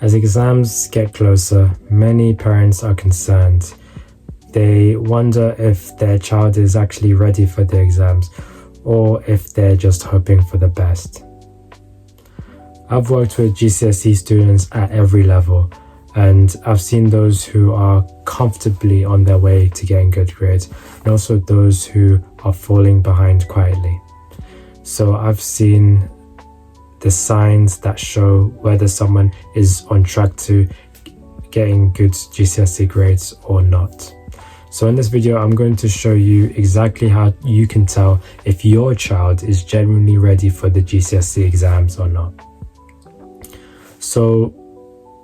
As exams get closer, many parents are concerned. They wonder if their child is actually ready for the exams or if they're just hoping for the best. I've worked with GCSE students at every level, and I've seen those who are comfortably on their way to getting good grades and also those who are falling behind quietly. So I've seen the signs that show whether someone is on track to getting good GCSE grades or not. So in this video, I'm going to show you exactly how you can tell if your child is genuinely ready for the GCSE exams or not. So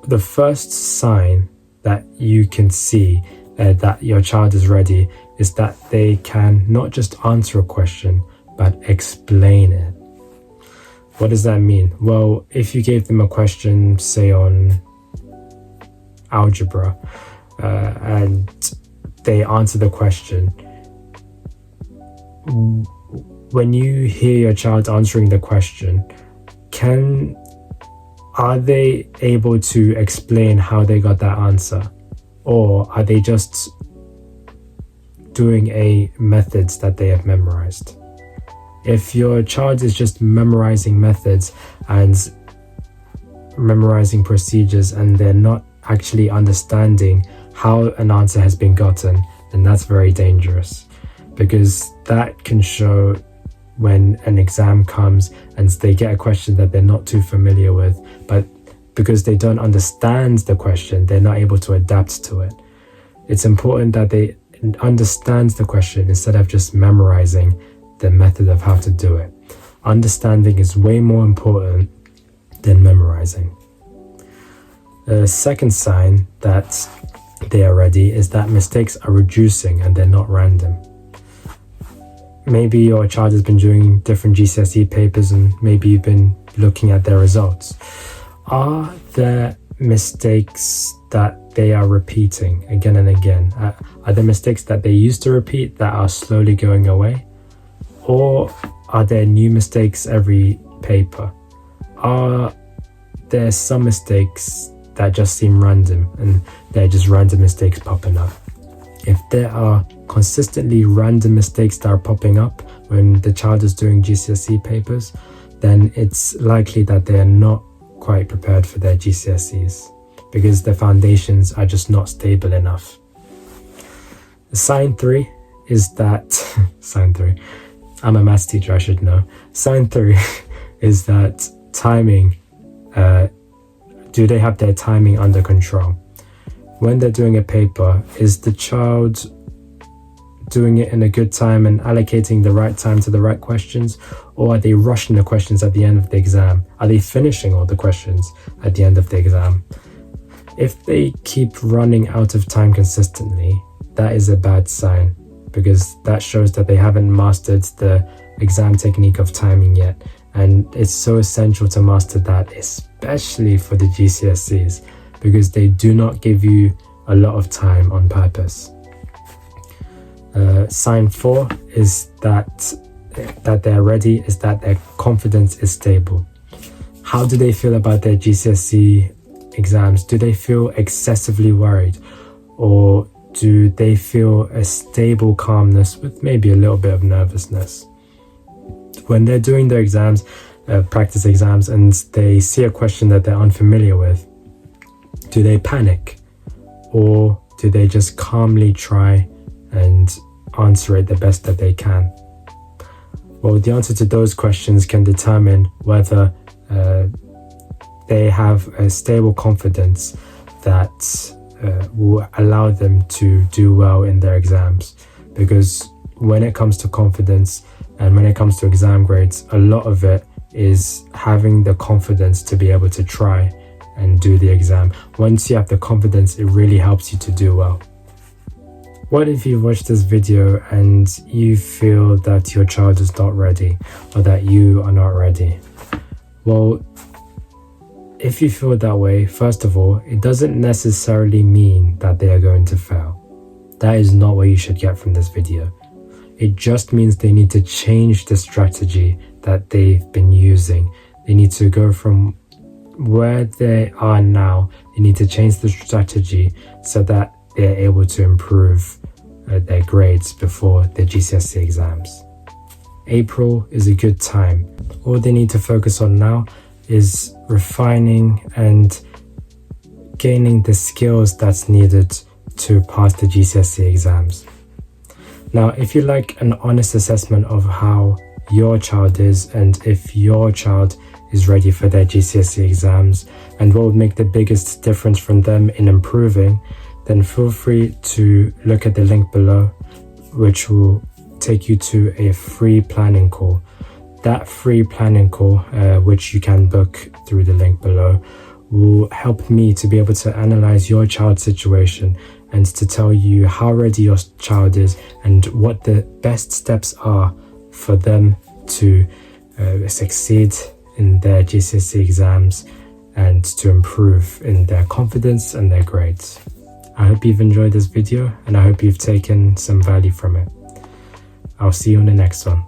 the first sign that you can see that your child is ready is that they can not just answer a question, but explain it. What does that mean? Well, if you gave them a question, say on algebra, and they answer the question, when you hear your child answering the question, are they able to explain how they got that answer? Or are they just doing a methods that they have memorized? If your child is just memorizing methods and memorizing procedures and they're not actually understanding how an answer has been gotten, then that's very dangerous, because that can show when an exam comes and they get a question that they're not too familiar with, but because they don't understand the question, they're not able to adapt to it. It's important that they understand the question instead of just memorizing the method of how to do it. Understanding is way more important than memorizing. The second sign that they are ready is that mistakes are reducing and they're not random. Maybe your child has been doing different GCSE papers and maybe you've been looking at their results. Are there mistakes that they are repeating again and again? Are there mistakes that they used to repeat that are slowly going away? Or are there new mistakes every paper? Are there some mistakes that just seem random and they're just random mistakes popping up? If there are consistently random mistakes that are popping up when the child is doing GCSE papers, then it's likely that they are not quite prepared for their GCSEs because their foundations are just not stable enough. Sign 3 is that sign 3. I'm a maths teacher, I should know. Sign 3 is that timing. Do they have their timing under control? When they're doing a paper, is the child doing it in a good time and allocating the right time to the right questions? Or are they rushing the questions at the end of the exam? Are they finishing all the questions at the end of the exam? If they keep running out of time consistently, that is a bad sign, because that shows that they haven't mastered the exam technique of timing yet. And it's so essential to master that, especially for the GCSEs, because they do not give you a lot of time on purpose. Sign 4 is that they're ready, is that their confidence is stable. How do they feel about their GCSE exams? Do they feel excessively worried, or do they feel a stable calmness with maybe a little bit of nervousness? When they're doing their exams, practice exams, and they see a question that they're unfamiliar with, do they panic, or do they just calmly try and answer it the best that they can? Well, the answer to those questions can determine whether they have a stable confidence that will allow them to do well in their exams. Because when it comes to confidence and when it comes to exam grades, a lot of it is having the confidence to be able to try and do the exam. Once you have the confidence, it really helps you to do well. What if you watched this video and you feel that your child is not ready, or that you are not ready? Well, if you feel that way, first of all, it doesn't necessarily mean that they are going to fail. That is not what you should get from this video. It just means they need to change the strategy that they've been using. They need to go from where they are now, you need to change the strategy so that they're able to improve their grades before the GCSE exams. April is a good time. All they need to focus on now is refining and gaining the skills that's needed to pass the GCSE exams. Now, if you like an honest assessment of how your child is and if your child is ready for their GCSE exams and what would make the biggest difference from them in improving, then feel free to look at the link below, which will take you to a free planning call. That free planning call, which you can book through the link below, will help me to be able to analyze your child's situation and to tell you how ready your child is and what the best steps are for them to succeed in their GCSE exams and to improve in their confidence and their grades. I hope you've enjoyed this video and I hope you've taken some value from it. I'll see you on the next one.